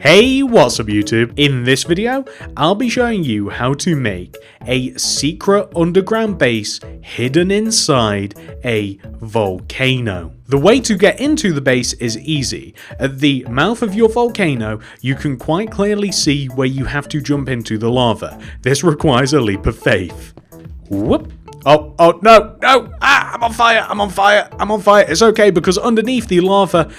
Hey, what's up YouTube? In this video, I'll be showing you how to make a secret underground base hidden inside a volcano. The way to get into the base is easy. At the mouth of your volcano, you can quite clearly see where you have to jump into the lava. This requires a leap of faith. Whoop. Oh, no, I'm on fire. It's okay because underneath the lava,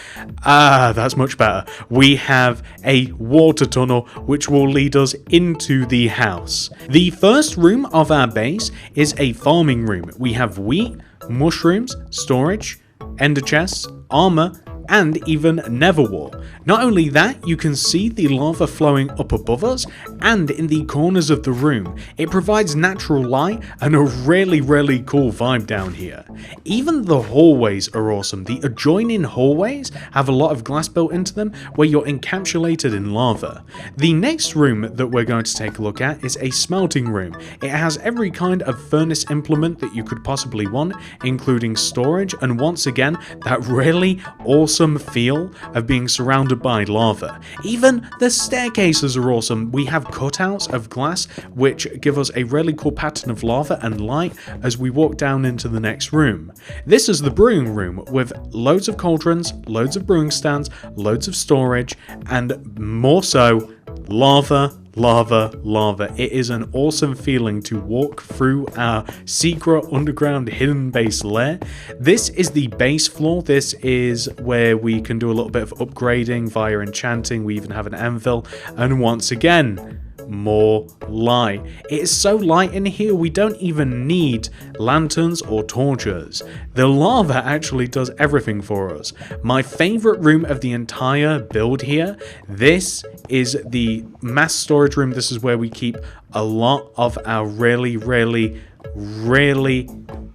that's much better. We have a water tunnel which will lead us into the house. The first room of our base is a farming room. We have wheat, mushrooms, storage, ender chests, armor, and even nether wall. Not only that, you can see the lava flowing up above us and in the corners of the room. It provides natural light and a really cool vibe down here. Even the hallways are awesome. The adjoining hallways have a lot of glass built into them where you're encapsulated in lava. The next room that we're going to take a look at is a smelting room. It has every kind of furnace implement that you could possibly want, including storage, and once again, that really awesome feel of being surrounded by lava. Even the staircases are awesome. We have cutouts of glass which give us a really cool pattern of lava and light as we walk down into the next room. This is the brewing room with loads of cauldrons, loads of brewing stands, loads of storage, and more so, lava. It is an awesome feeling to walk through our secret underground hidden base lair. This is the base floor. This is where we can do a little bit of upgrading via enchanting. We even have an anvil, and once again, more light. It is so light in here we don't even need lanterns or torches. The lava actually does everything for us. My favorite room of the entire build here, this is the mass storage room. This is where we keep a lot of our really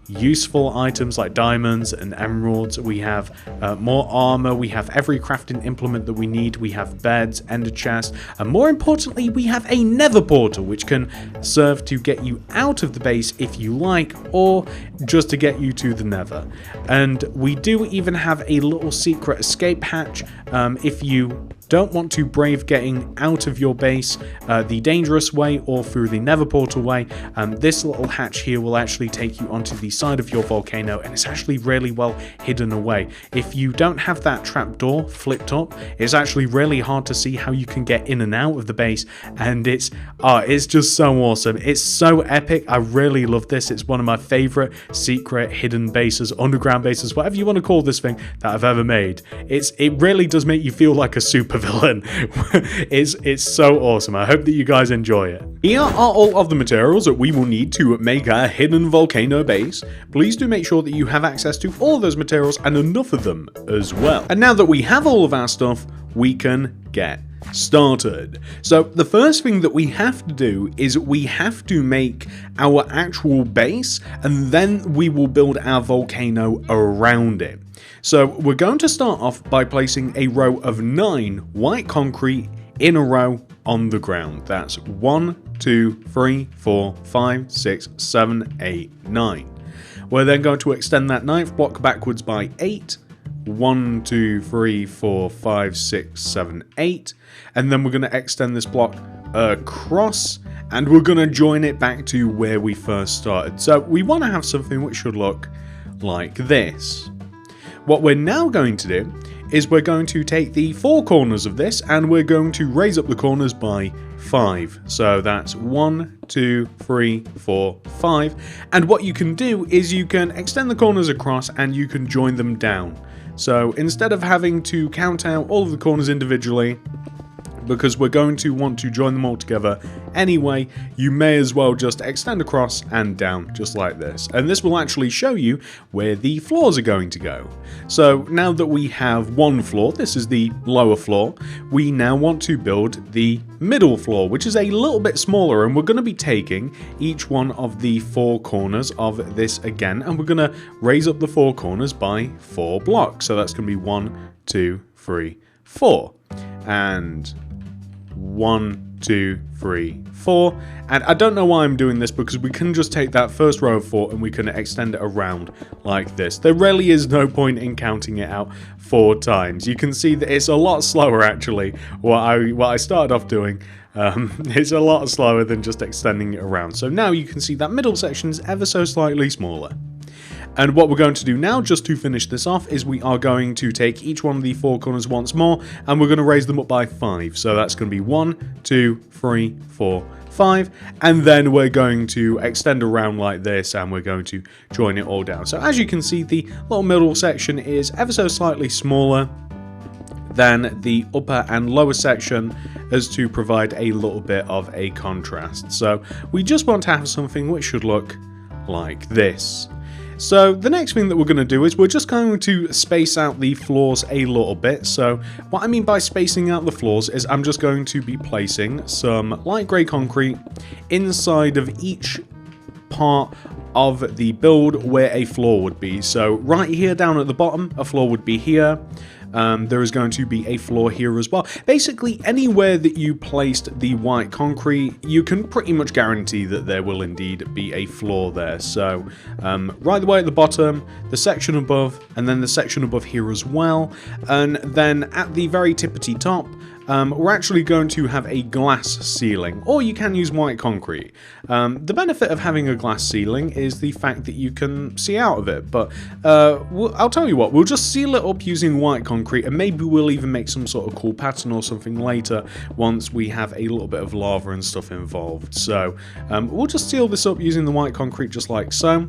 useful items like diamonds and emeralds. We have more armor, we have every crafting implement that we need, we have beds, ender chests, and more importantly we have a nether portal which can serve to get you out of the base if you like, or just to get you to the nether. And we do even have a little secret escape hatch if you don't want to brave getting out of your base the dangerous way or through the nether portal way. This little hatch here will actually take you onto the side of your volcano, and it's actually really well hidden away. If you don't have that trapdoor flipped up, it's actually really hard to see how you can get in and out of the base, and it's just so awesome. It's so epic. I really love this. It's one of my favorite secret hidden bases, underground bases, whatever you want to call this thing that I've ever made. It really does make you feel like a super villain. It's so awesome. I hope that you guys enjoy it. Here are all of the materials that we will need to make our hidden volcano base. Please do make sure that you have access to all of those materials and enough of them as well. And now that we have all of our stuff, we can get started. So the first thing that we have to do is we have to make our actual base, and then we will build our volcano around it. So we're going to start off by placing a row of 9 white concrete in a row on the ground. That's 1, 2, 3, 4, 5, 6, 7, 8, 9. We're then going to extend that 9th block backwards by 8. 1, 2, 3, 4, 5, 6, 7, 8. And then we're going to extend this block across, and we're going to join it back to where we first started. So we want to have something which should look like this. What we're now going to do is we're going to take the 4 corners of this and we're going to raise up the corners by 5. So that's 1, 2, 3, 4, 5. And what you can do is you can extend the corners across and you can join them down. So instead of having to count out all of the corners individually, because we're going to want to join them all together anyway, you may as well just extend across and down just like this. And this will actually show you where the floors are going to go. So now that we have one floor, this is the lower floor, we now want to build the middle floor, which is a little bit smaller, and we're going to be taking each one of the 4 corners of this again, and we're going to raise up the 4 corners by 4 blocks. So that's going to be 1, 2, 3, 4. And 1, 2, 3, 4. And I don't know why I'm doing this, because we can just take that first row of 4 and we can extend it around like this. There really is no point in counting it out 4 times. You can see that it's a lot slower actually. What I started off doing. It's a lot slower than just extending it around. So now you can see that middle section is ever so slightly smaller. And what we're going to do now, just to finish this off, is we are going to take each one of the 4 corners once more, and we're going to raise them up by 5. So that's going to be 1, 2, 3, 4, 5, and then we're going to extend around like this, and we're going to join it all down. So as you can see, the little middle section is ever so slightly smaller than the upper and lower section, as to provide a little bit of a contrast. So we just want to have something which should look like this. So the next thing that we're going to do is we're just going to space out the floors a little bit. So what I mean by spacing out the floors is I'm just going to be placing some light grey concrete inside of each part of the build where a floor would be. So right here down at the bottom, a floor would be here. There is going to be a floor here as well. Basically, anywhere that you placed the white concrete, you can pretty much guarantee that there will indeed be a floor there. So, right the way at the bottom, the section above, and then the section above here as well. And then at the very tippity top, we're actually going to have a glass ceiling, or you can use white concrete. The benefit of having a glass ceiling is the fact that you can see out of it, but I'll tell you what, we'll just seal it up using white concrete, and maybe we'll even make some sort of cool pattern or something later once we have a little bit of lava and stuff involved. So we'll just seal this up using the white concrete just like so.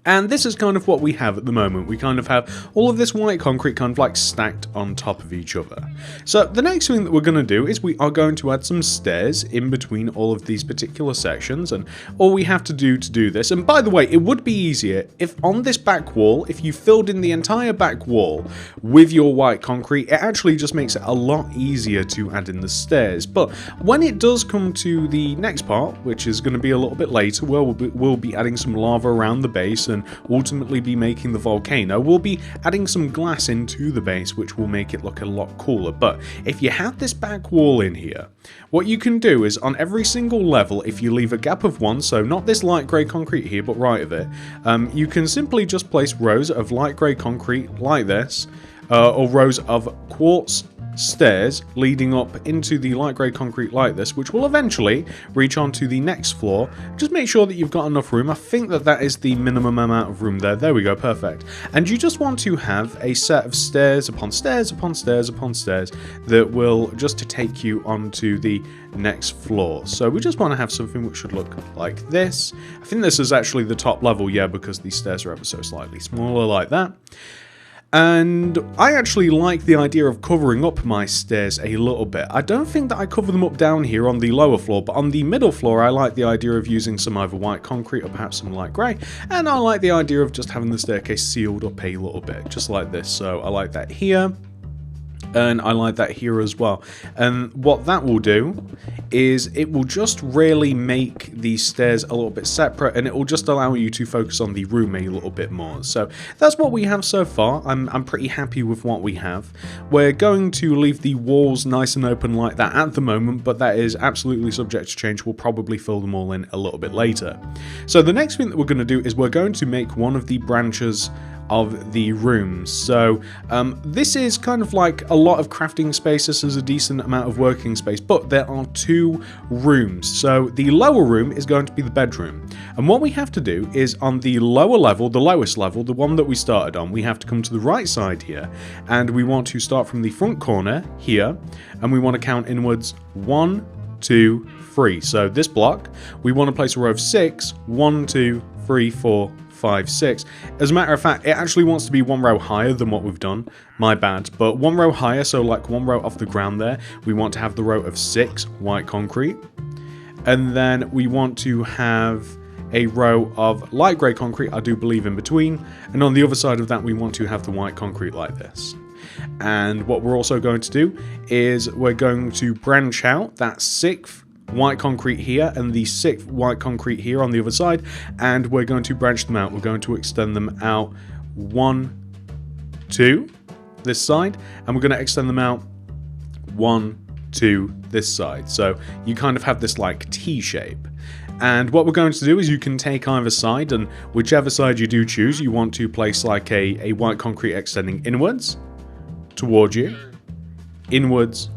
And this is kind of what we have at the moment. We kind of have all of this white concrete kind of like stacked on top of each other. So the next thing that we're going to do is we are going to add some stairs in between all of these particular sections. And all we have to do this, and by the way, it would be easier if on this back wall, if you filled in the entire back wall with your white concrete, it actually just makes it a lot easier to add in the stairs. But when it does come to the next part, which is going to be a little bit later, where we'll be adding some lava around the base and ultimately be making the volcano, we'll be adding some glass into the base, which will make it look a lot cooler. But if you have this back wall in here, what you can do is on every single level, if you leave a gap of 1, so not this light grey concrete here, but right of it, you can simply just place rows of light grey concrete like this, or rows of quartz stairs leading up into the light grey concrete like this, which will eventually reach onto the next floor. Just make sure that you've got enough room. I think that is the minimum amount of room there. There we go, perfect. And you just want to have a set of stairs upon stairs upon stairs upon stairs that will just to take you onto the next floor. So we just want to have something which should look like this. I think this is actually the top level, yeah, because these stairs are ever so slightly smaller like that. And I actually like the idea of covering up my stairs a little bit. I don't think that I cover them up down here on the lower floor, but on the middle floor I like the idea of using some either white concrete or perhaps some light grey. And I like the idea of just having the staircase sealed up a little bit, just like this. So I like that here. And I like that here as well. And what that will do is it will just really make these stairs a little bit separate, and it will just allow you to focus on the room a little bit more. So that's what we have so far. I'm pretty happy with what we have. We're going to leave the walls nice and open like that at the moment, but that is absolutely subject to change. We'll probably fill them all in a little bit later. So the next thing that we're going to do is we're going to make one of the branches of the rooms. So this is kind of like a lot of crafting space. This is a decent amount of working space, but there are 2 rooms. So the lower room is going to be the bedroom, and what we have to do is on the lower level, the lowest level, the one that we started on, we have to come to the right side here, and we want to start from the front corner here, and we want to count inwards 1, 2, 3. So this block, we want to place a row of 6, 1, 2, 3, 4, 5, 6. As a matter of fact, it actually wants to be 1 row higher than what we've done. My bad. But 1 row higher, so like 1 row off the ground there. We want to have the row of 6 white concrete. And then we want to have a row of light grey concrete, I do believe, in between. And on the other side of that, we want to have the white concrete like this. And what we're also going to do is we're going to branch out that 6th white concrete here and the 6th white concrete here on the other side, and we're going to branch them out. We're going to extend them out 1, 2 this side, and we're going to extend them out 1, to this side. So you kind of have this like T shape. And what we're going to do is you can take either side, and whichever side you do choose, you want to place like a white concrete extending inwards towards you, inwards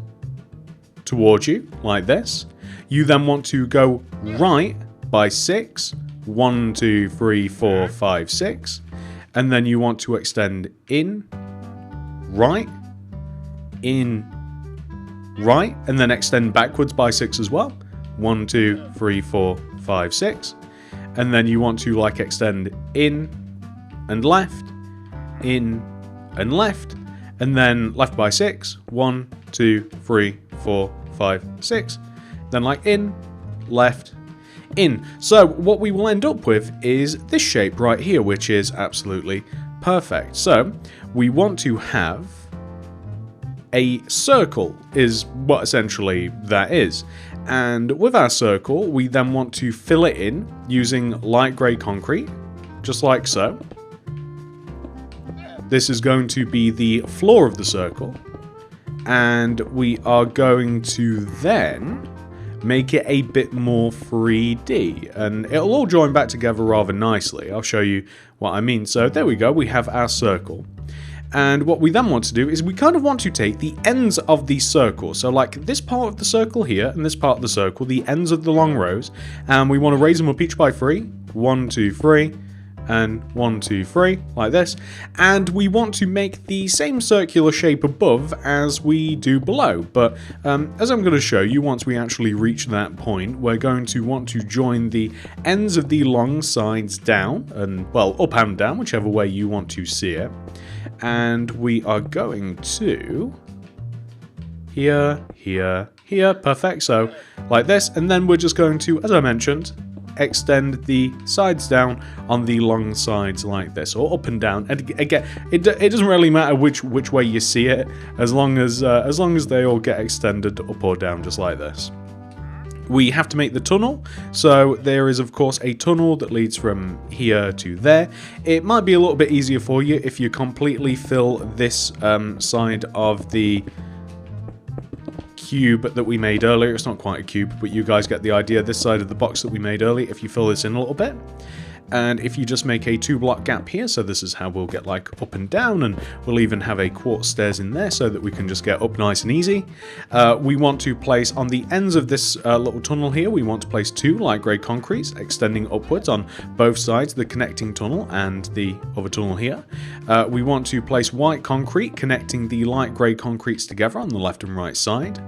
towards you, like this. You then want to go right by 6, 1, 2, 3, 4, 5, 6, and then you want to extend in, right, in, right, and then extend backwards by 6 as well. 1, 2, 3, 4, 5, 6, and then you want to like extend in and left, in and left, and then left by 6. 1, 2, 3, 4, 5, 6, then like in, left, in. So what we will end up with is this shape right here, which is absolutely perfect. So we want to have a circle is what essentially that is. And with our circle, we then want to fill it in using light grey concrete, just like so. This is going to be the floor of the circle. And we are going to then make it a bit more 3D. And it'll all join back together rather nicely. I'll show you what I mean. So there we go, we have our circle. And what we then want to do is we kind of want to take the ends of the circle. So like this part of the circle here and this part of the circle, the ends of the long rows, and we want to raise them up each by 3. 1, 2, 3, and 1, 2, 3, like this. And we want to make the same circular shape above as we do below. But as I'm going to show you, once we actually reach that point, we're going to want to join the ends of the long sides down, and well, up and down, whichever way you want to see it. And we are going to here, here, here, perfect, so like this, and then we're just going to, as I mentioned, extend the sides down on the long sides like this, or up and down. And again, it doesn't really matter which way you see it, as long as they all get extended up or down just like this. We have to make the tunnel, so there is of course a tunnel that leads from here to there. It might be a little bit easier for you if you completely fill this side of the cube that we made earlier. It's not quite a cube, but you guys get the idea. This side of the box that we made earlier, if you fill this in a little bit. And if you just make a 2-block gap here, so this is how we'll get like up and down, and we'll even have a quartz stairs in there so that we can just get up nice and easy. We want to place on the ends of this little tunnel here, we want to place 2 light grey concretes extending upwards on both sides, the connecting tunnel and the other tunnel here. We want to place white concrete connecting the light grey concretes together on the left and right side.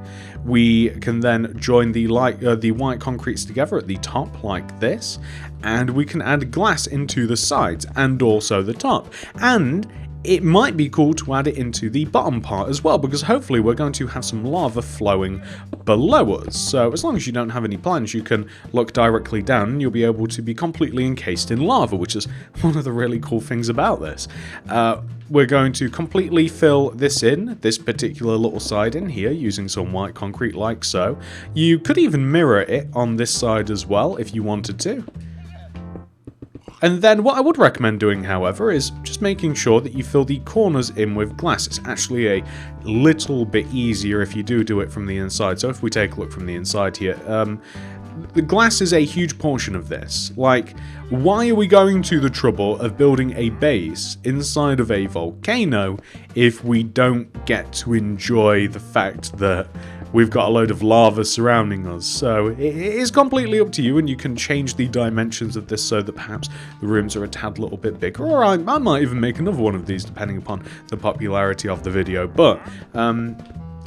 We can then join the white concretes together at the top like this, and we can add glass into the sides and also the top. And it might be cool to add it into the bottom part as well, because hopefully we're going to have some lava flowing below us. So as long as you don't have any plans, you can look directly down and you'll be able to be completely encased in lava, which is one of the really cool things about this. We're going to completely fill this in, this particular little side in here, using some white concrete like so. You could even mirror it on this side as well if you wanted to. And then what I would recommend doing, however, is just making sure that you fill the corners in with glass. It's actually a little bit easier if you do it from the inside. So if we take a look from the inside here, the glass is a huge portion of this. Like, why are we going to the trouble of building a base inside of a volcano if we don't get to enjoy the fact that we've got a load of lava surrounding us? So it is completely up to you, and you can change the dimensions of this so that perhaps the rooms are a tad little bit bigger, or I might even make another one of these depending upon the popularity of the video. But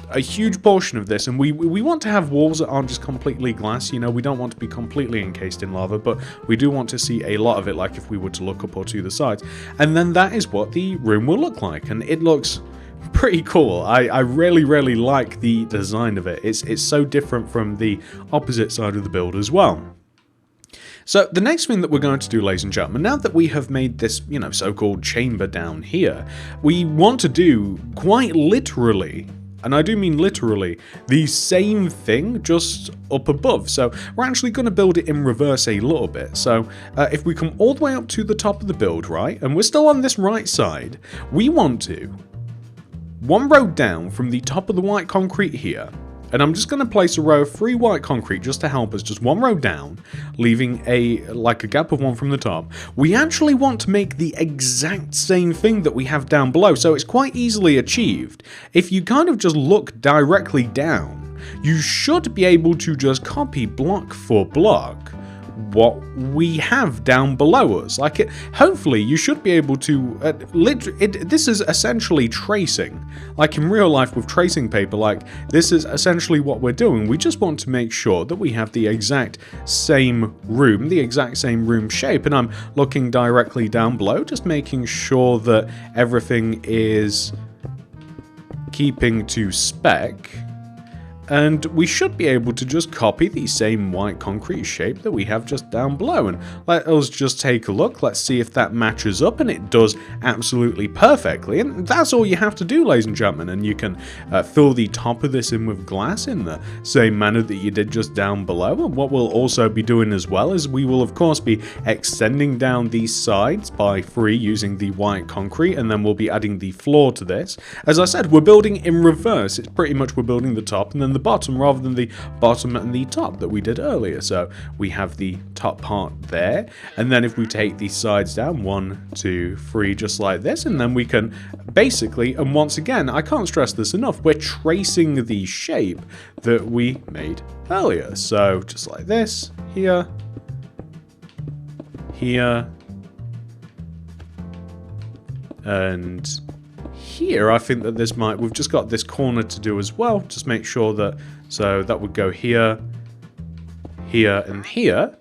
a huge portion of this, and we want to have walls that aren't just completely glass, you know, we don't want to be completely encased in lava, but we do want to see a lot of it, like if we were to look up or to the sides. And then that is what the room will look like, and it looks pretty cool. I really like the design of it. It's so different from the opposite side of the build as well. So the next thing that we're going to do, ladies and gentlemen, now that we have made this, you know, so-called chamber down here, we want to do quite literally, and I do mean literally, the same thing just up above. So we're actually going to build it in reverse a little bit. So if we come all the way up to the top of the build, right, and we're still on this right side, we want to, 1 row down from the top of the white concrete here, And I'm just going to place a row of 3 white concrete just to help us, just 1 row down, leaving a gap of 1 from the top. We actually want to make the exact same thing that we have down below, so it's quite easily achieved. If you kind of just look directly down, you should be able to just copy block for block what we have down below us. Hopefully you should be able to this is essentially tracing, like in real life with tracing paper. Like, this is essentially what we're doing. We just want to make sure that we have the exact same room, the exact same room shape, and I'm looking directly down below, just making sure that everything is keeping to spec. And we should be able to just copy the same white concrete shape that we have just down below. And let us just take a look. Let's see if that matches up, and it does absolutely perfectly. And that's all you have to do, ladies and gentlemen. And you can fill the top of this in with glass in the same manner that you did just down below. And what we'll also be doing as well is we will, of course, be extending down these sides by 3 using the white concrete. And then we'll be adding the floor to this. As I said, we're building in reverse. It's pretty much we're building the top and then the bottom rather than the bottom and the top that we did earlier. So we have the top part there, and then if we take the sides down 1, 2, 3 just like this, and then we can basically, and once again, I can't stress this enough, we're tracing the shape that we made earlier. So just like this, here, here, and here. I think that this might, we've just got this corner to do as well. Just make sure that, so that would go here, here, and here.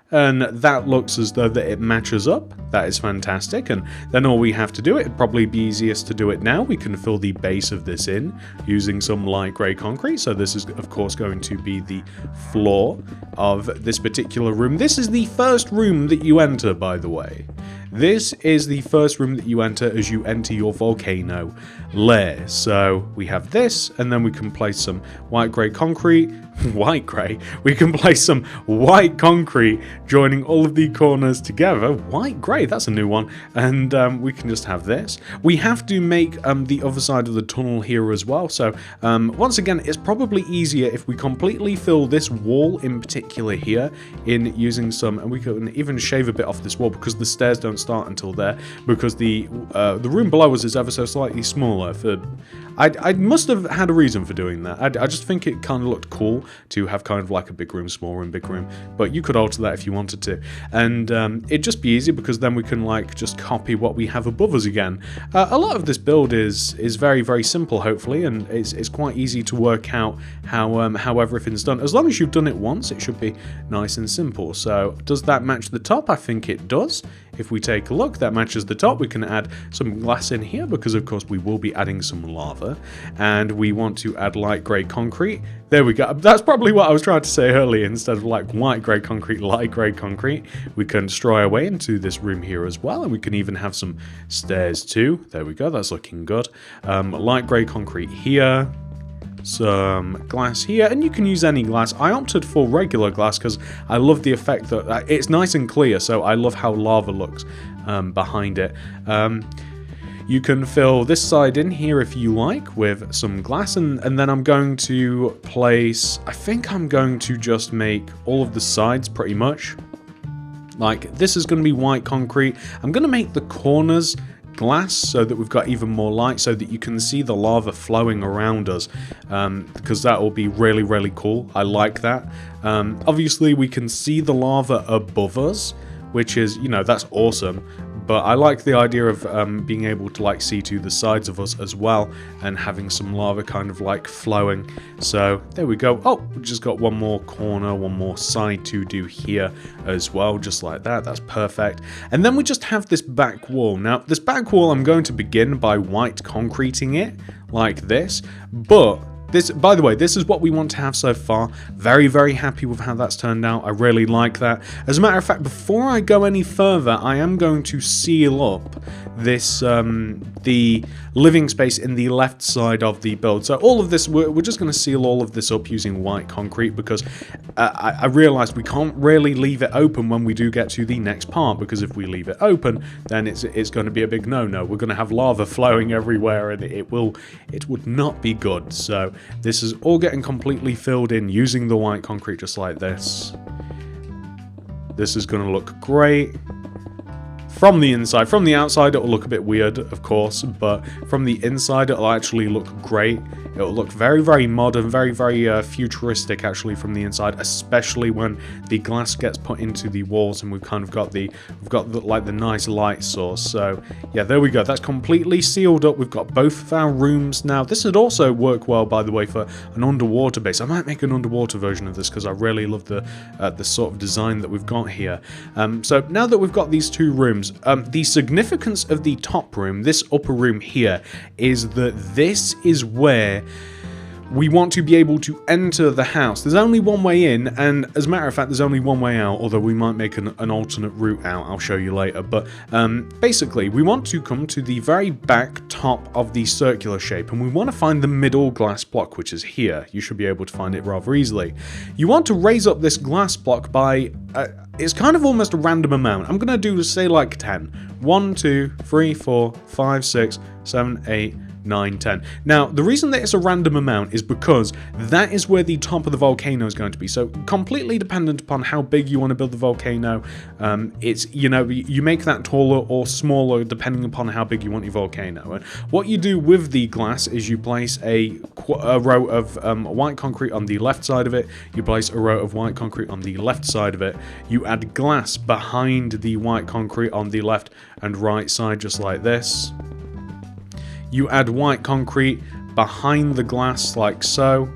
And that looks as though that it matches up. That is fantastic. And then all we have to do, it'd probably be easiest to do it now. We can fill the base of this in using some light grey concrete. So this is, of course, going to be the floor of this particular room. This is the first room that you enter, by the way. This is the first room that you enter as you enter your volcano lair. So we have this, and then we can place some white grey concrete. White grey? We can place some white concrete joining all of the corners together. White grey, that's a new one. And we can just have this. We have to make the other side of the tunnel here as well. So once again, it's probably easier if we completely fill this wall in particular here in using some, and we can even shave a bit off this wall because the stairs don't start until there, because the room below us is ever so slightly smaller. I must have had a reason for doing that. I just think it kind of looked cool to have kind of like a big room, small room, big room, but you could alter that if you wanted to. And it'd just be easy because then we can like just copy what we have above us again. A lot of this build is very, very simple, hopefully, and it's quite easy to work out how everything's done. As long as you've done it once, it should be nice and simple. So does that match the top? I think it does. If we take a look, that matches the top. We can add some glass in here because, of course, we will be adding some lava. And we want to add light grey concrete. There we go. That's probably what I was trying to say earlier. Instead of like white grey concrete, light grey concrete. We can destroy our way into this room here as well. And we can even have some stairs too. There we go. That's looking good. Light grey concrete here. Some glass here, and you can use any glass. I opted for regular glass because I love the effect that it's nice and clear, so I love how lava looks behind it. You can fill this side in here if you like with some glass, and then I'm going to place, I think I'm going to just make all of the sides pretty much. Like, this is going to be white concrete. I'm going to make the corners glass so that we've got even more light so that you can see the lava flowing around us, because that will be really, really cool. I like that. Obviously we can see the lava above us, which is, you know, that's awesome. But I like the idea of being able to like see to the sides of us as well and having some lava kind of like flowing. So there we go. Oh, we just got one more corner, one more side to do here as well, just like that. That's perfect. And then we just have this back wall. Now, this back wall, I'm going to begin by white concreting it like this, but this, by the way, this is what we want to have so far. Very, very happy with how that's turned out. I really like that. As a matter of fact, before I go any further, I am going to seal up this the living space in the left side of the build. So all of this, we're just going to seal all of this up using white concrete, because I realized we can't really leave it open when we do get to the next part, because if we leave it open, then it's going to be a big no-no. We're going to have lava flowing everywhere, and it would not be good. So this is all getting completely filled in using the white concrete, just like this. This is going to look great from the inside. From the outside, it will look a bit weird, of course, but from the inside, it'll actually look great. It'll look very, very modern, very, very futuristic, actually, from the inside, especially when the glass gets put into the walls, and we've kind of got the like the nice light source. So yeah, there we go. That's completely sealed up. We've got both of our rooms now. This would also work well, by the way, for an underwater base. I might make an underwater version of this, because I really love the sort of design that we've got here. So now that we've got these two rooms, the significance of the top room, this upper room here, is that this is where we want to be able to enter the house. There's only one way in, and as a matter of fact, there's only one way out, although we might make an alternate route out. I'll show you later. But basically, we want to come to the very back top of the circular shape, and we want to find the middle glass block, which is here. You should be able to find it rather easily. You want to raise up this glass block by... it's kind of almost a random amount. I'm going to do, say, like 10. 1, 2, 3, 4, 5, 6, 7, 8, 9, 10. Now, the reason that it's a random amount is because that is where the top of the volcano is going to be. So, completely dependent upon how big you want to build the volcano. It's, you know, you make that taller or smaller depending upon how big you want your volcano. And what you do with the glass is you place a row of white concrete on the left side of it. You place a row of white concrete on the left side of it. You add glass behind the white concrete on the left and right side, just like this. You add white concrete behind the glass, like so.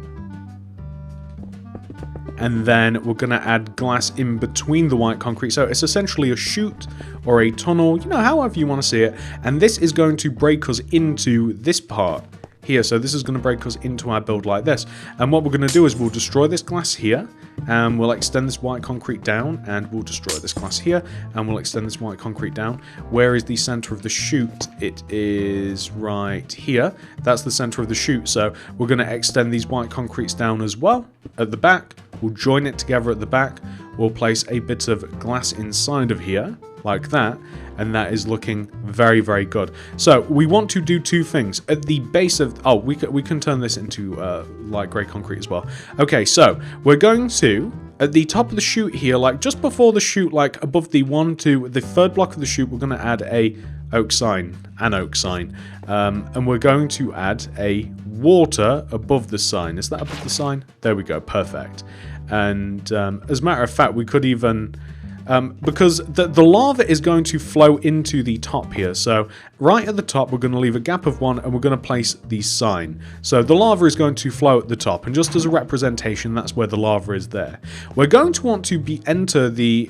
And then we're going to add glass in between the white concrete. So it's essentially a chute or a tunnel, you know, however you want to see it. And this is going to break us into this part here. So this is going to break us into our build like this. And what we're going to do is we'll destroy this glass here. And we'll extend this white concrete down, and we'll destroy this glass here, and we'll extend this white concrete down. Where is the center of the chute? It is right here. That's the center of the chute. So we're going to extend these white concretes down as well at the back. We'll join it together at the back. We'll place a bit of glass inside of here, like that, and that is looking very, very good. So we want to do two things at the base of... oh, we can turn this into light grey concrete as well. Okay, so we're going to, at the top of the chute here, like just before the chute, like above the the third block of the chute, we're going to add an oak sign, and we're going to add a water above the sign. Is that above the sign? There we go, perfect. And as a matter of fact, we could even... because the lava is going to flow into the top here. So right at the top, we're going to leave a gap of 1, and we're going to place the sign. So the lava is going to flow at the top, and just as a representation, that's where the lava is there. We're going to want to enter the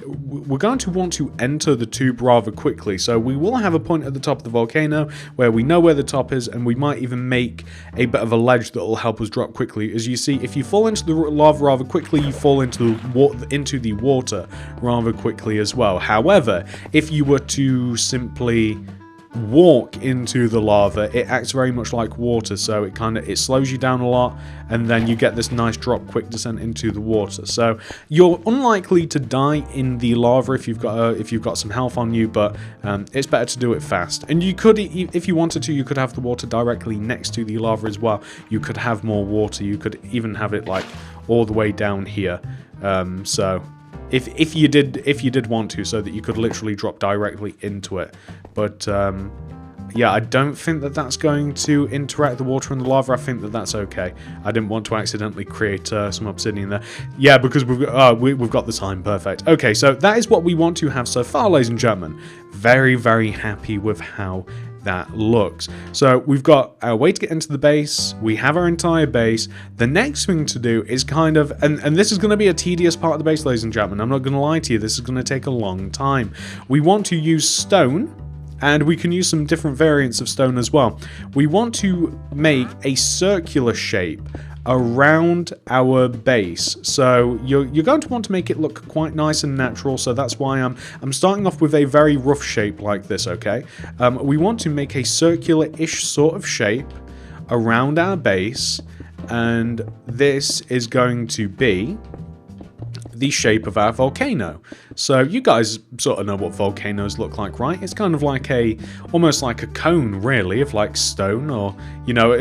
tube rather quickly. So we will have a point at the top of the volcano where we know where the top is, and we might even make a bit of a ledge that will help us drop quickly. As you see, if you fall into the lava rather quickly, you fall into the water rather quickly as well. However, if you were to simply walk into the lava, it acts very much like water, so it slows you down a lot, and then you get this nice drop, quick descent into the water. So you're unlikely to die in the lava if you've got some health on you, but it's better to do it fast. And you could, if you wanted to, you could have the water directly next to the lava as well. You could have more water. You could even have it like all the way down here. So if you did want to, so that you could literally drop directly into it. But yeah, I don't think that that's going to interact the water and the lava. I think that that's okay. I didn't want to accidentally create some obsidian there. Yeah, because we've got the time. Perfect. Okay, so that is what we want to have so far, ladies and gentlemen. Very, very happy with how that looks. So we've got our way to get into the base. We have our entire base. The next thing to do is kind of, and this is going to be a tedious part of the base, ladies and gentlemen. I'm not going to lie to you. This is going to take a long time. We want to use stone, and we can use some different variants of stone as well. We want to make a circular shape around our base. So you're going to want to make it look quite nice and natural, so that's why I'm starting off with a very rough shape like this, okay? We want to make a circular-ish sort of shape around our base, and this is going to be the shape of our volcano. So you guys sort of know what volcanoes look like, right? It's kind of like almost like a cone, really, of like stone, or, you know,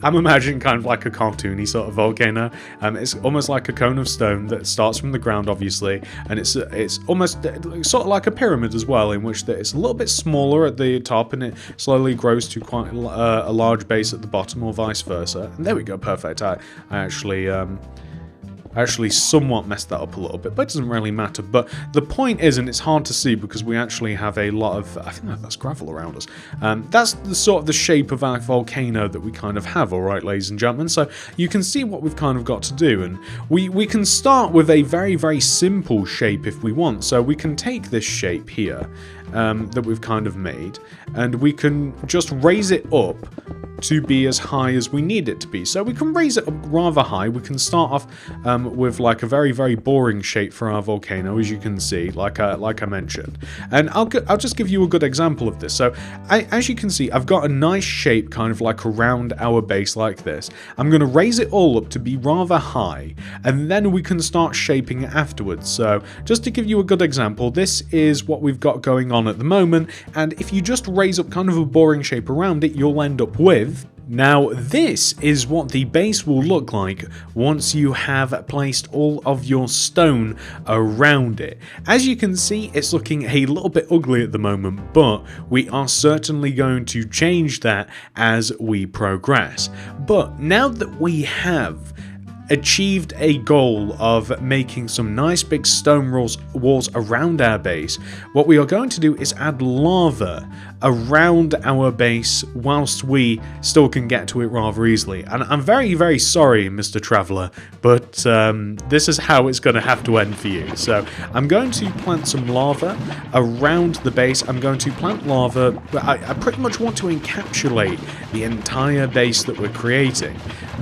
I'm imagining kind of like a cartoony sort of volcano. It's almost like a cone of stone that starts from the ground, obviously, and it's almost sort of like a pyramid as well, in which it's a little bit smaller at the top, and it slowly grows to quite a large base at the bottom, or vice versa. And there we go, perfect. I actually somewhat messed that up a little bit, but it doesn't really matter. But the point is, and it's hard to see because we actually have a lot of, I think that's gravel around us. That's the sort of the shape of our volcano that we kind of have, alright, ladies and gentlemen. So you can see what we've kind of got to do, and we can start with a very, very simple shape if we want. So we can take this shape here that we've kind of made, and we can just raise it up to be as high as we need it to be. So we can raise it up rather high. We can start off with like a very, very boring shape for our volcano, as you can see, like I mentioned. And I'll just give you a good example of this. So as you can see, I've got a nice shape kind of like around our base like this. I'm going to raise it all up to be rather high, and then we can start shaping it afterwards. So just to give you a good example, this is what we've got going on at the moment, and if you just raise up kind of a boring shape around it, you'll end up with, now this is what the base will look like once you have placed all of your stone around it. As you can see, it's looking a little bit ugly at the moment, but we are certainly going to change that as we progress. But now that we have achieved a goal of making some nice big stone walls around our base, what we are going to do is add lava around our base whilst we still can get to it rather easily. And I'm very, very sorry, Mr. Traveller, but this is how it's going to have to end for you. So I'm going to plant some lava around the base. I'm going to plant lava, but I pretty much want to encapsulate the entire base that we're creating,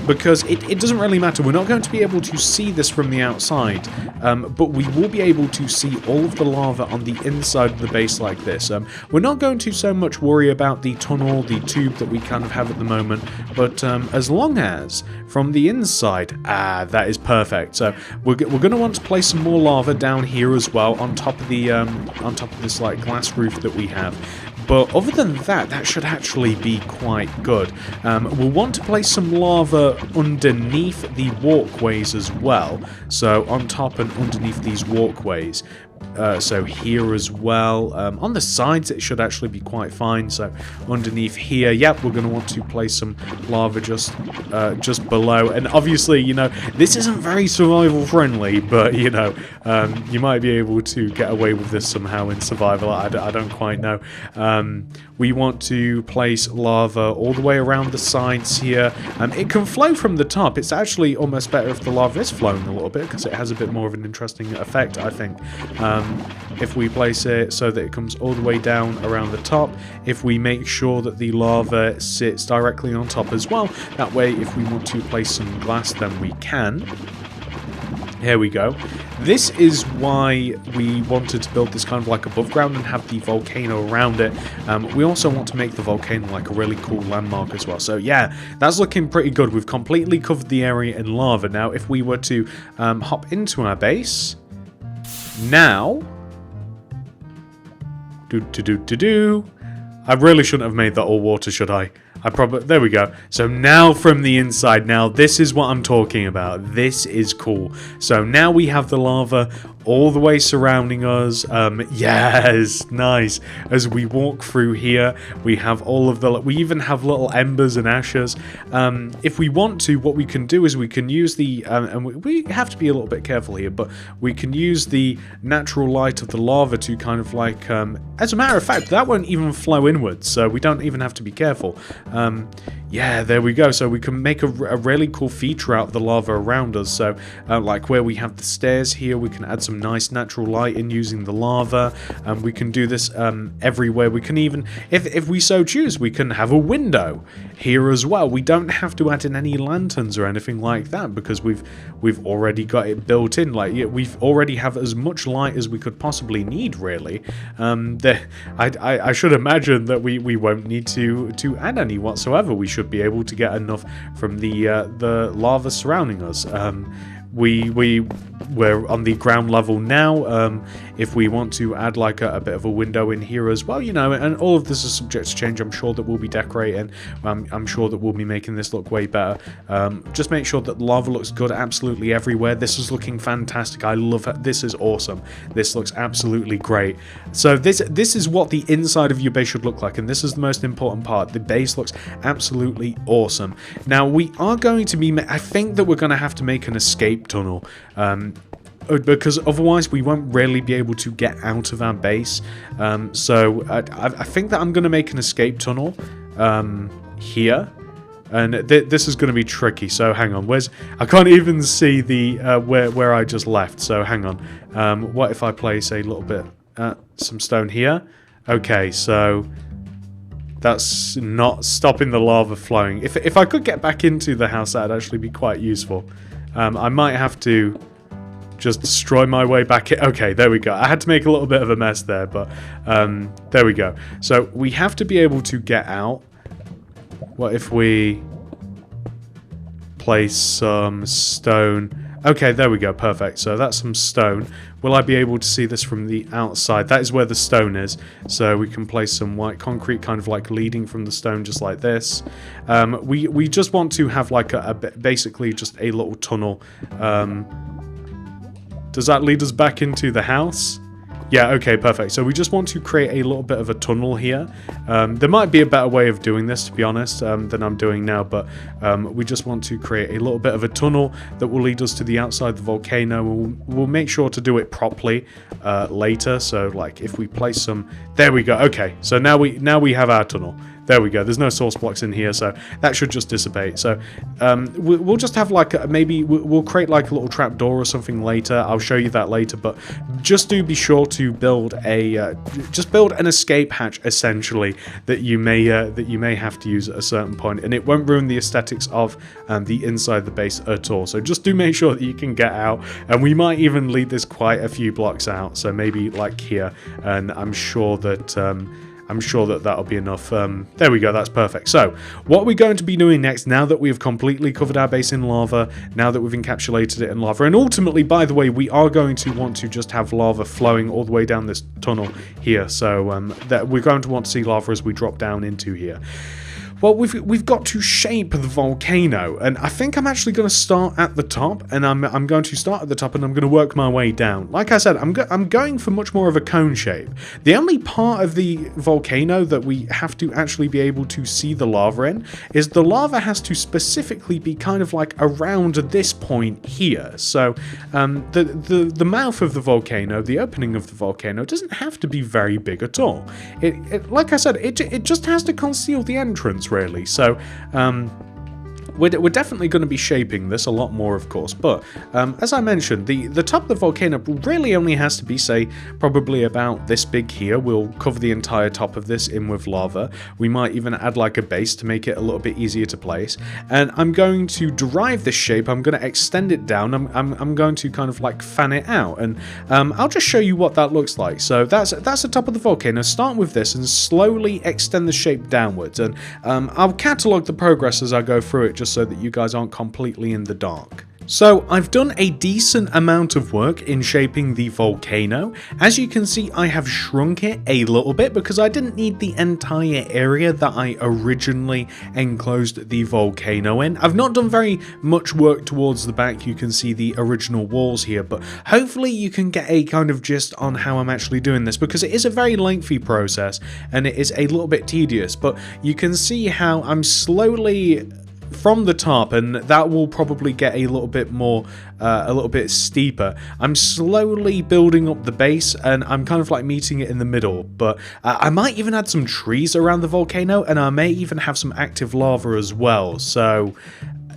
because it doesn't really matter. We're not going to be able to see this from the outside, but we will be able to see all of the lava on the inside of the base like this. We're not going to so much worry about the tunnel, the tube that we kind of have at the moment, but as long as from the inside, that is perfect. So we're going to want to place some more lava down here as well on top of the on top of this like glass roof that we have. But other than that, that should actually be quite good. We'll want to place some lava underneath the walkways as well. So on top and underneath these walkways. So here as well. On the sides it should actually be quite fine. So underneath here, yep, we're going to want to place some lava just below. And obviously, you know, this isn't very survival friendly, but you know, you might be able to get away with this somehow in survival. I don't quite know. We want to place lava all the way around the sides here. It can flow from the top. It's actually almost better if the lava is flowing a little bit, because it has a bit more of an interesting effect, I think. If we place it so that it comes all the way down around the top, if we make sure that the lava sits directly on top as well, that way if we want to place some glass, then we can. Here we go. This is why we wanted to build this kind of like above ground and have the volcano around it. We also want to make the volcano like a really cool landmark as well. So yeah, that's looking pretty good. We've completely covered the area in lava. Now, if we were to hop into our base, now, I really shouldn't have made that all water, should I? There we go. So now from the inside, now this is what I'm talking about. This is cool. So now we have the lava all the way surrounding us. Yes, nice. As we walk through here, we have all of we even have little embers and ashes. If we want to, what we can do is we can use the, and we have to be a little bit careful here, but we can use the natural light of the lava to kind of like, as a matter of fact, that won't even flow inwards, so we don't even have to be careful. Yeah, there we go. So we can make a really cool feature out of the lava around us. So like where we have the stairs here, we can add some nice natural light in using the lava. We can do this everywhere. We can even, if we so choose, we can have a window here as well. We don't have to add in any lanterns or anything like that because we've already got it built in. Like we've already have as much light as we could possibly need, really. I should imagine that we won't need to add any whatsoever. We should be able to get enough from the lava surrounding us. We're on the ground level now. If we want to add like a bit of a window in here as well, you know, and all of this is subject to change. I'm sure that we'll be decorating. I'm sure that we'll be making this look way better. Just make sure that the lava looks good absolutely everywhere. This is looking fantastic. I love it. This is awesome. This looks absolutely great. So this is what the inside of your base should look like, and this is the most important part. The base looks absolutely awesome. Now we are going to be, I think that we're going to have to make an escape tunnel, because otherwise we won't really be able to get out of our base. So I think that I'm going to make an escape tunnel here, and this is going to be tricky. So hang on, I can't even see the where I just left. So hang on, what if I place a little bit some stone here? Okay, so that's not stopping the lava flowing. If I could get back into the house, that'd actually be quite useful. I might have to just destroy my way back in. Okay, there we go. I had to make a little bit of a mess there, but there we go. So we have to be able to get out. What if we place some stone? Okay, there we go. Perfect. So that's some stone. Will I be able to see this from the outside? That is where the stone is. So we can place some white concrete kind of like leading from the stone just like this. We just want to have like basically just a little tunnel. Does that lead us back into the house? Yeah, okay, perfect. So we just want to create a little bit of a tunnel here. There might be a better way of doing this, to be honest, than I'm doing now, but we just want to create a little bit of a tunnel that will lead us to the outside of the volcano. We'll make sure to do it properly later. So, like, if we place some... There we go. Okay, so now we have our tunnel. There we go. There's no source blocks in here, so that should just dissipate. So we'll just have like maybe we'll create like a little trapdoor or something later. I'll show you that later, but just do be sure to build a just build an escape hatch essentially that you may have to use at a certain point, and it won't ruin the aesthetics of the inside of the base at all. So just do make sure that you can get out, and we might even lead this quite a few blocks out. So maybe like here, and I'm sure that that'll be enough. There we go, that's perfect. So, what we're going to be doing next, now that we've completely covered our base in lava, now that we've encapsulated it in lava, and ultimately, by the way, we are going to want to just have lava flowing all the way down this tunnel here. So, that we're going to want to see lava as we drop down into here. Well, we've got to shape the volcano, and I think I'm actually going to start at the top, and I'm going to start at the top, and I'm going to work my way down. Like I said, I'm going for much more of a cone shape. The only part of the volcano that we have to actually be able to see the lava in is the lava has to specifically be kind of like around this point here. So the mouth of the volcano, the opening of the volcano, doesn't have to be very big at all. Like I said, it just has to conceal the entrance, really. So we're definitely going to be shaping this a lot more, of course, but as I mentioned, the top of the volcano really only has to be, say, probably about this big here. We'll cover the entire top of this in with lava. We might even add like a base to make it a little bit easier to place, and I'm going to derive this shape. I'm going to extend it down. I'm going to kind of like fan it out, and I'll just show you what that looks like. So that's the top of the volcano. Start with this and slowly extend the shape downwards, and I'll catalog the progress as I go through it, just so that you guys aren't completely in the dark. So I've done a decent amount of work in shaping the volcano. As you can see, I have shrunk it a little bit because I didn't need the entire area that I originally enclosed the volcano in. I've not done very much work towards the back. You can see the original walls here, but hopefully you can get a kind of gist on how I'm actually doing this, because it is a very lengthy process and it is a little bit tedious, but you can see how I'm slowly from the top, and that will probably get a little bit more, a little bit steeper. I'm slowly building up the base, and I'm kind of like meeting it in the middle, but I might even add some trees around the volcano, and I may even have some active lava as well. So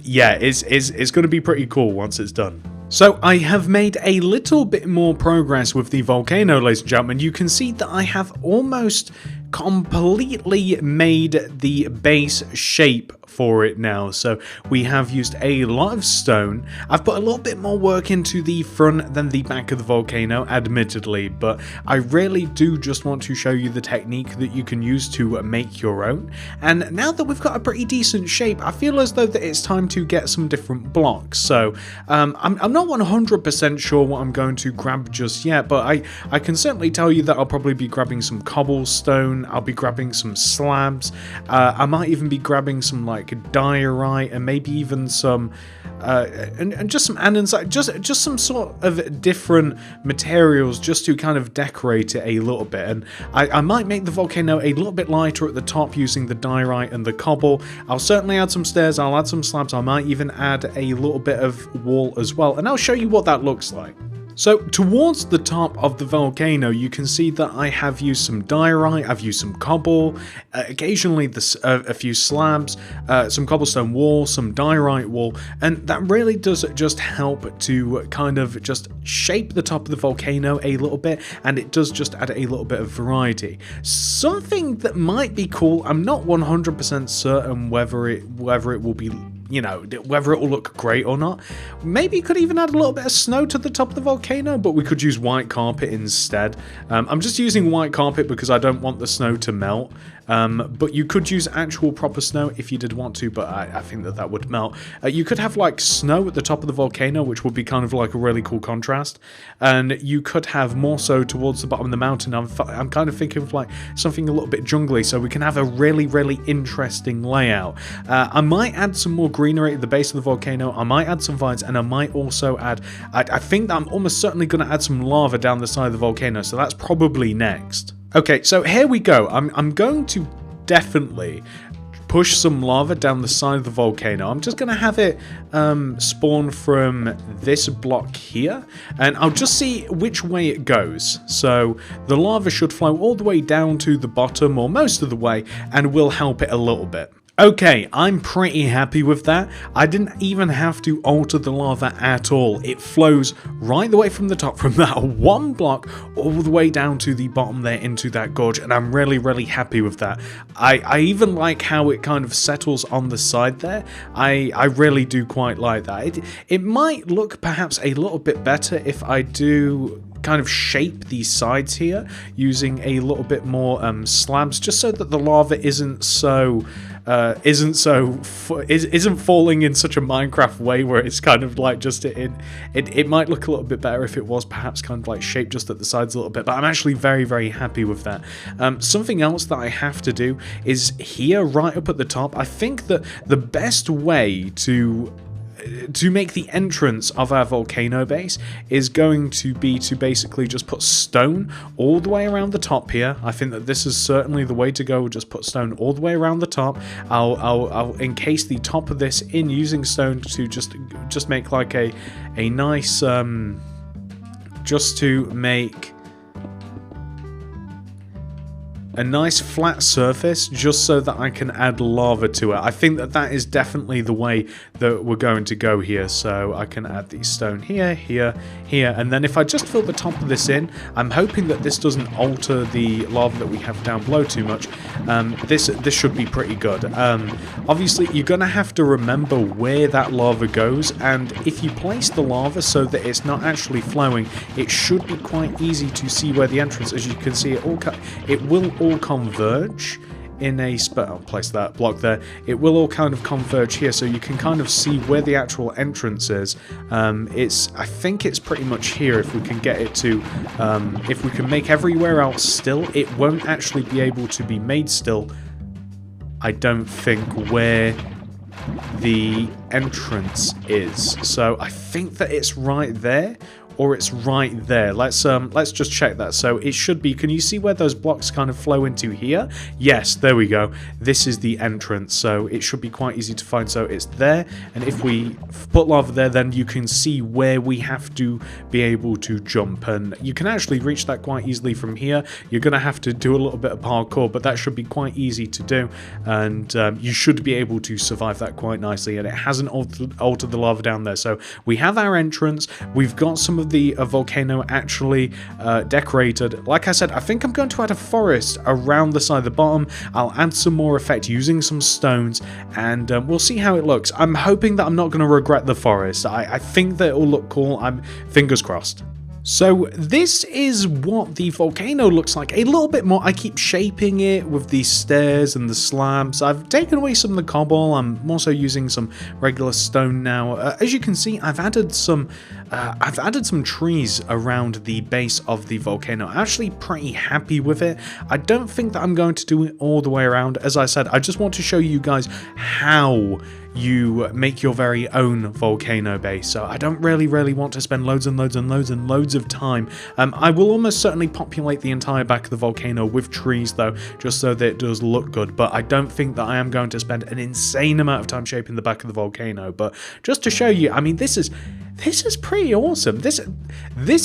yeah, it's going to be pretty cool once it's done. So I have made a little bit more progress with the volcano, ladies and gentlemen. You can see that I have almost completely made the base shape for it now. So we have used a lot of stone. I've put a little bit more work into the front than the back of the volcano, admittedly, but I really do just want to show you the technique that you can use to make your own. And now that we've got a pretty decent shape, I feel as though that it's time to get some different blocks. So I'm not 100% sure what I'm going to grab just yet, but I can certainly tell you that I'll probably be grabbing some cobblestone. I'll be grabbing some slabs. I might even be grabbing some like diorite and maybe even some and just some andesite, just some sort of different materials just to kind of decorate it a little bit. And I might make the volcano a little bit lighter at the top using the diorite and the cobble. I'll certainly add some stairs, I'll add some slabs, I might even add a little bit of wall as well, and I'll show you what that looks like. So towards the top of the volcano, you can see that I have used some diorite, I've used some cobble, occasionally a few slabs, some cobblestone wall, some diorite wall, and that really does just help to kind of just shape the top of the volcano a little bit, and it does just add a little bit of variety. Something that might be cool, I'm not 100% certain whether it will be, you know, whether it will look great or not. Maybe you could even add a little bit of snow to the top of the volcano, but we could use white carpet instead. I'm just using white carpet because I don't want the snow to melt. But you could use actual proper snow if you did want to, but I think that would melt. You could have like snow at the top of the volcano, which would be kind of like a really cool contrast, and you could have more so towards the bottom of the mountain. I'm kind of thinking of like something a little bit jungly, so we can have a really, really interesting layout. I might add some more greenery at the base of the volcano, I might add some vines, and I might also add, I think that I'm almost certainly going to add some lava down the side of the volcano, so that's probably next. Okay, so here we go. I'm going to definitely push some lava down the side of the volcano. I'm just going to have it spawn from this block here, and I'll just see which way it goes. So the lava should flow all the way down to the bottom, or most of the way, and will help it a little bit. Okay, I'm pretty happy with that. I didn't even have to alter the lava at all. It flows right the way from the top, from that one block, all the way down to the bottom there into that gorge, and I'm really, really happy with that. I even like how it kind of settles on the side there. I really do quite like that. It might look perhaps a little bit better if I do kind of shape these sides here using a little bit more slabs, just so that the lava isn't falling in such a Minecraft way where it's kind of like just it might look a little bit better if it was perhaps kind of like shaped just at the sides a little bit, but I'm actually very, very happy with that. Something else that I have to do is here right up at the top. I think that the best way to make the entrance of our volcano base is going to be to basically just put stone all the way around the top here. I think that this is certainly the way to go. We'll just put stone all the way around the top. I'll encase the top of this in using stone to just make like a nice just to make a nice flat surface, just so that I can add lava to it. I think that is definitely the way that we're going to go here. So I can add the stone here, here, here, and then if I just fill the top of this in, I'm hoping that this doesn't alter the lava that we have down below too much. This should be pretty good. Obviously, you're going to have to remember where that lava goes, and if you place the lava so that it's not actually flowing, it should be quite easy to see where the entrance. As you can see, it will all converge in a spot. I'll place that block there. It will all kind of converge here, so you can kind of see where the actual entrance is. I think it's pretty much here. If we can get it to, if we can make everywhere else still, it won't actually be able to be made still, I don't think, where the entrance is. So I think that it's right there or it's right there. Let's just check that. So it should be, can you see where those blocks kind of flow into here? Yes, there we go. This is the entrance, so it should be quite easy to find. So it's there, and if we put lava there, then you can see where we have to be able to jump, and you can actually reach that quite easily from here. You're gonna have to do a little bit of parkour, but that should be quite easy to do, and you should be able to survive that quite nicely, and it hasn't altered the lava down there. So we have our entrance. We've got some of the volcano actually decorated. Like I said, I think I'm going to add a forest around the side of the bottom. I'll add some more effect using some stones, and we'll see how it looks. I'm hoping that I'm not going to regret the forest. I think that it will look cool. I'm fingers crossed. So this is what the volcano looks like. A little bit more. I keep shaping it with these stairs and the slabs. I've taken away some of the cobble. I'm also using some regular stone now. As you can see, I've added some trees around the base of the volcano. I'm actually pretty happy with it. I don't think that I'm going to do it all the way around. As I said, I just want to show you guys how you make your very own volcano base. So I don't really want to spend loads of time. I will almost certainly populate the entire back of the volcano with trees though, just so that it does look good, but I don't think that I am going to spend an insane amount of time shaping the back of the volcano. But just to show you, I mean, this is pretty awesome. This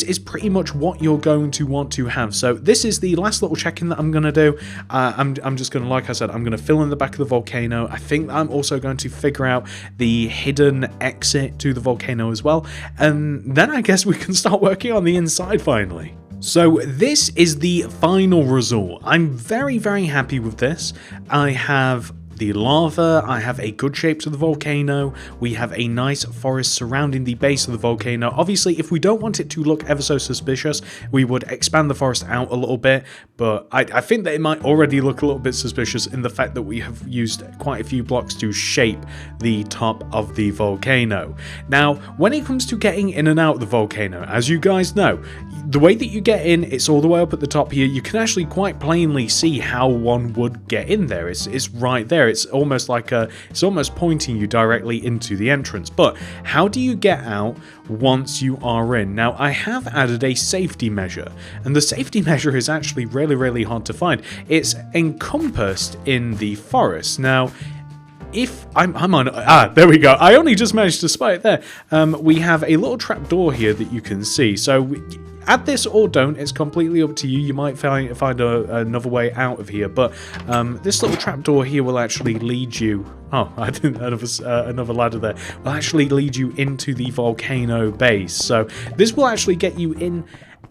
is pretty much what you're going to want to have. So this is the last little check-in that I'm going to do. I'm just going to, like I said, I'm going to fill in the back of the volcano. I think I'm also going to figure out the hidden exit to the volcano as well. And then I guess we can start working on the inside finally. So this is the final result. I'm very happy with this. I have the lava, I have a good shape to the volcano, we have a nice forest surrounding the base of the volcano. Obviously, if we don't want it to look ever so suspicious, we would expand the forest out a little bit, but I think that it might already look a little bit suspicious in the fact that we have used quite a few blocks to shape the top of the volcano. Now, when it comes to getting in and out of the volcano, as you guys know, the way that you get in, it's all the way up at the top here. You can actually quite plainly see how one would get in there. It's right there. It's almost like it's almost pointing you directly into the entrance. But how do you get out once you are in? Now, I have added a safety measure, and the safety measure is actually really hard to find. It's encompassed in the forest. Now, if I'm on, there we go. I only just managed to spot it there. We have a little trap door here that you can see. So add this or don't, it's completely up to you. You might find another way out of here, but this little trapdoor here will actually lead you. Oh, I didn't know there was another ladder there. Will actually lead you into the volcano base. So this will actually get you in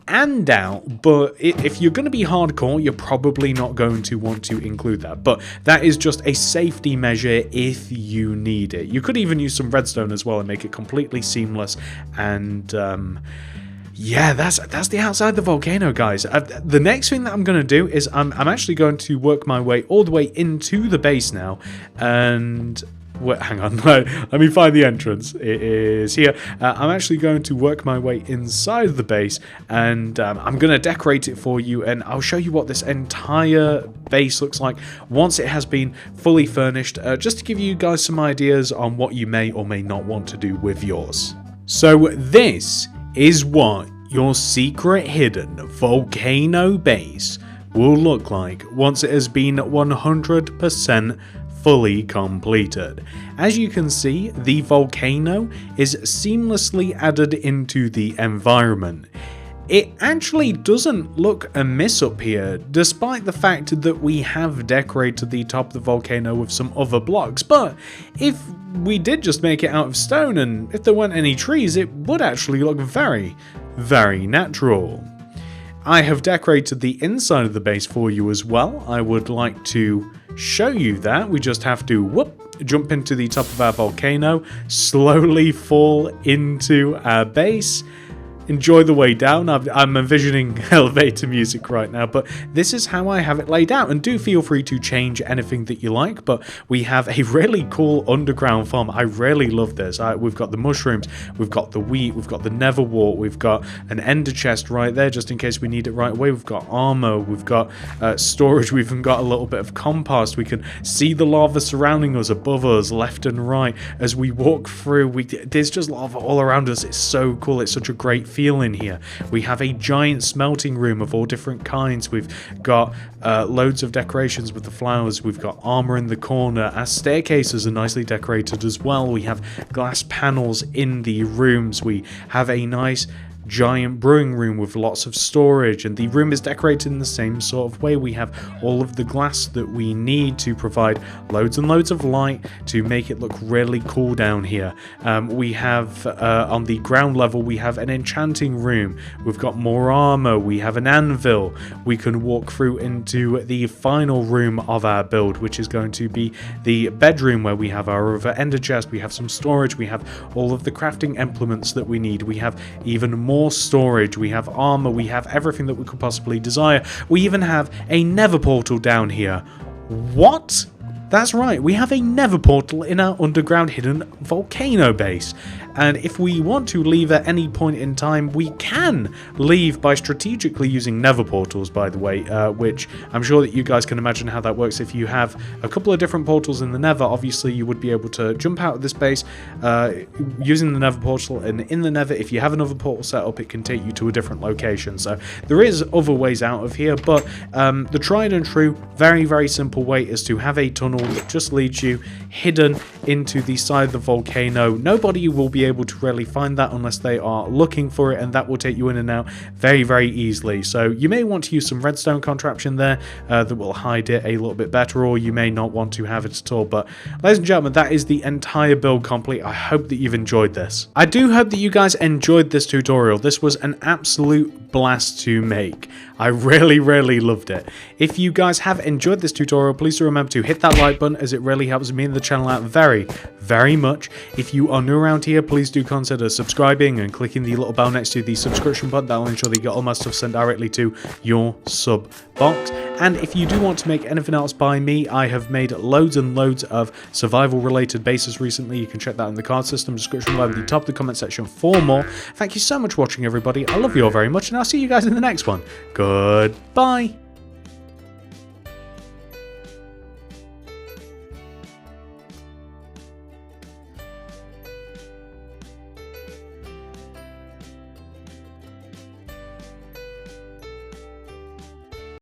and out, but if you're going to be hardcore, you're probably not going to want to include that. But that is just a safety measure if you need it. You could even use some redstone as well and make it completely seamless. And yeah, that's the outside of the volcano, guys. The next thing that I'm going to do is I'm actually going to work my way all the way into the base now. And wait, hang on, let me find the entrance. It is here. I'm actually going to work my way inside the base, and I'm going to decorate it for you, and I'll show you what this entire base looks like once it has been fully furnished, just to give you guys some ideas on what you may or may not want to do with yours. So this is what your secret hidden volcano base will look like once it has been 100% fully completed. As you can see, the volcano is seamlessly added into the environment. It actually doesn't look amiss up here, despite the fact that we have decorated the top of the volcano with some other blocks, but if we did just make it out of stone and if there weren't any trees, it would actually look very natural. I have decorated the inside of the base for you as well. I would like to show you that. We just have to jump into the top of our volcano, slowly fall into our base, enjoy the way down. I'm envisioning elevator music right now, but this is how I have it laid out, and do feel free to change anything that you like. But we have a really cool underground farm. I really love this. We've got the mushrooms, we've got the wheat, we've got the nether wart, we've got an ender chest right there just in case we need it right away. We've got armor, we've got storage, we've even got a little bit of compost. We can see the lava surrounding us, above us, left and right as we walk through. There's just lava all around us. It's so cool. It's such a great feel in here. We have a giant smelting room of all different kinds. We've got loads of decorations with the flowers. We've got armor in the corner. Our staircases are nicely decorated as well. We have glass panels in the rooms. We have a nice giant brewing room with lots of storage, and the room is decorated in the same sort of way. We have all of the glass that we need to provide loads and loads of light to make it look really cool down here. We have on the ground level, we have an enchanting room. We've got more armor. We have an anvil. We can walk through into the final room of our build, which is going to be the bedroom, where we have our other ender chest. We have some storage. We have all of the crafting implements that we need. We have even more storage, we have armor, we have everything that we could possibly desire. We even have a nether portal down here. What? That's right, we have a nether portal in our underground hidden volcano base. And if we want to leave at any point in time, we can leave by strategically using nether portals, by the way, which I'm sure that you guys can imagine how that works. If you have a couple of different portals in the nether, obviously you would be able to jump out of this base using the nether portal, and in the nether, if you have another portal set up, it can take you to a different location. So there is other ways out of here, but the tried and true, very, very simple way is to have a tunnel that just leads you hidden into the side of the volcano. Nobody will be able to really find that unless they are looking for it, and that will take you in and out very, very easily. So you may want to use some redstone contraption there that will hide it a little bit better, or you may not want to have it at all. But ladies and gentlemen, that is the entire build complete. I hope that you've enjoyed this. I do hope that you guys enjoyed this tutorial. This was an absolute blast to make. I really, really loved it. If you guys have enjoyed this tutorial, please do remember to hit that like button, as it really helps me and the channel out very, very much. If you are new around here, please do consider subscribing and clicking the little bell next to the subscription button. That will ensure that you get all my stuff sent directly to your sub box. And if you do want to make anything else by me, I have made loads and loads of survival related bases recently. You can check that in the card system description below at the top of the comment section for more. Thank you so much for watching, everybody. I love you all very much, and I'll see you guys in the next one. Goodbye.